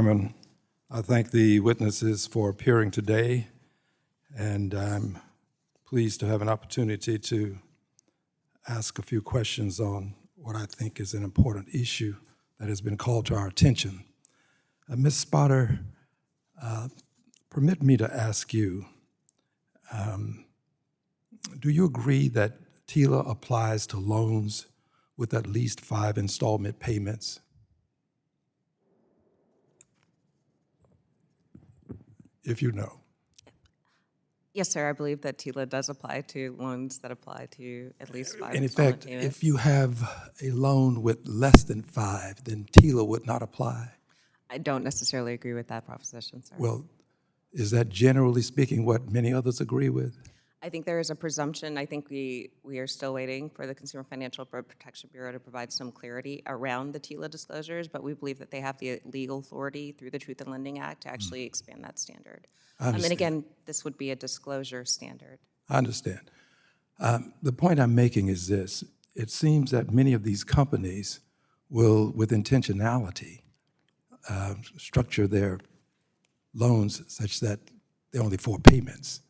Chairman, I thank the witnesses for appearing today, and I'm pleased to have an opportunity to ask a few questions on what I think is an important issue that has been called to our attention. Ms. Spotter, permit me to ask you, do you agree that TILA applies to loans with at least 5 installment payments? If you know. Yes, sir. I believe that TILA does apply to loans that apply to at least 5 In installment effect, payments. if you have a loan with less than 5, then TILA would not apply. I don't necessarily agree with that proposition, sir. Well, is that generally speaking what many others agree with? I think there is a presumption. I think we are still waiting for the Consumer Financial Protection Bureau to provide some clarity around the TILA disclosures, but we believe that they have the legal authority through the Truth in Lending Act to actually expand that standard. And again, this would be a disclosure standard. I understand. The point I'm making is this. It seems that many of these companies will, with intentionality, structure their loans such that they're only 4 payments.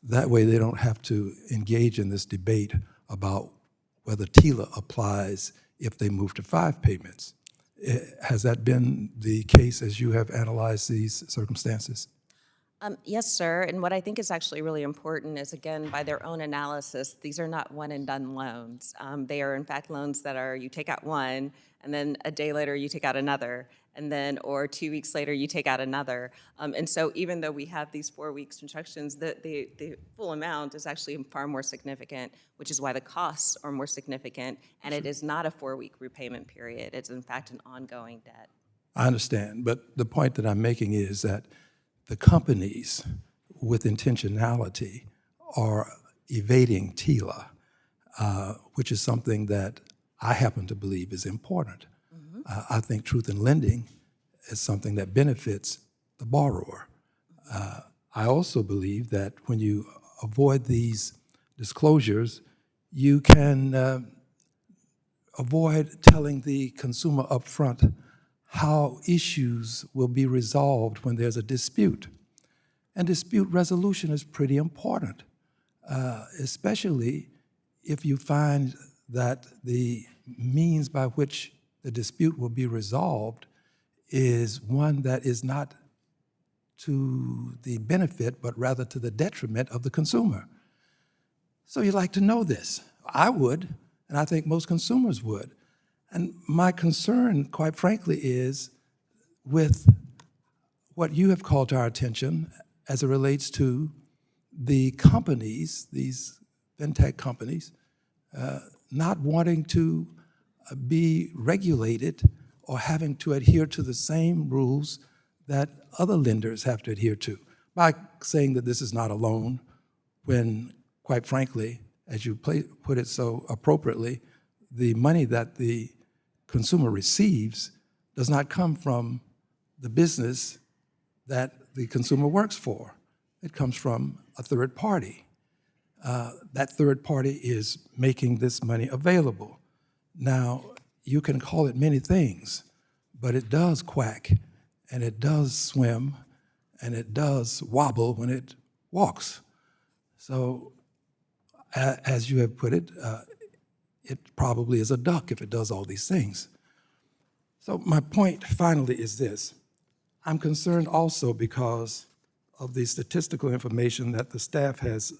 That way they don't have to engage in this debate about whether TILA applies if they move to 5 payments. Has that been the case as you have analyzed these circumstances? Yes, sir. And what I think is actually really important is, again, by their own analysis, these are not one-and-done loans. They are, in fact, loans that are you take out one, and then a day later you take out another, and then or 2 weeks later you take out another. And so even though we have these 4 weeks instructions, the full amount is actually far more significant, which is why the costs are more significant, and it is not a 4-week repayment period. It's, in fact, an ongoing debt. I understand, but the point that I'm making is that the companies with intentionality are evading TILA, which is something that I happen to believe is important. I think truth in lending is something that benefits the borrower. I also believe that when you avoid these disclosures, you can avoid telling the consumer upfront how issues will be resolved when there's a dispute. And dispute resolution is pretty important, especially if you find that the means by which the dispute will be resolved is one that is not to the benefit, but rather to the detriment of the consumer. So you'd like to know this. I would, and I think most consumers would. And my concern, quite frankly, is with what you have called to our attention as it relates to the companies, these fintech companies, not wanting to be regulated or having to adhere to the same rules that other lenders have to adhere to by saying that this is not a loan when, quite frankly, as you put it so appropriately, the money that the consumer receives does not come from the business that the consumer works for. It comes from a third party. That third party is making this money available. Now, you can call it many things, but it does quack, and it does swim, and it does wobble when it walks. So, as you have put it, it probably is a duck if it does all these things. So my point finally is this. I'm concerned also because of the statistical information that the staff has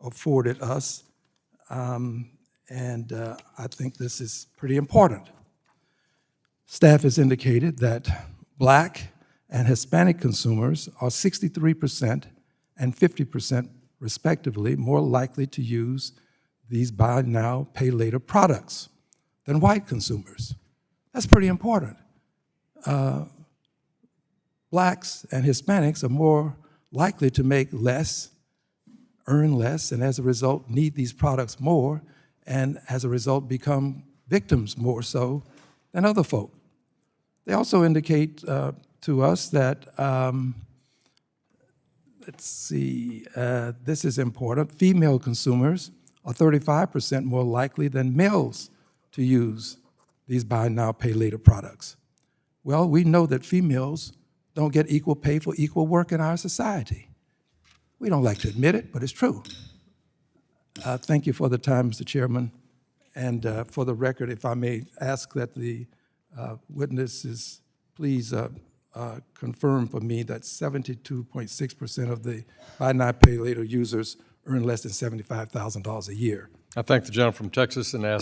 afforded us, and I think this is pretty important. Staff has indicated that Black and Hispanic consumers are 63% and 50% respectively more likely to use these buy now, pay later products than white consumers. That's pretty important. Blacks and Hispanics are more likely to make less, earn less, and as a result need these products more, and as a result become victims more so than other folk. They also indicate to us that, this is important, female consumers are 35% more likely than males to use these buy now, pay later products. Well, we know that females don't get equal pay for equal work in our society. We don't like to admit it, but it's true. Thank you for the time, Mr. Chairman. And for the record, if I may ask that the witnesses please confirm for me that 72.6% of the buy now, pay later users earn less than $75,000 a year. I thank the gentleman from Texas and ask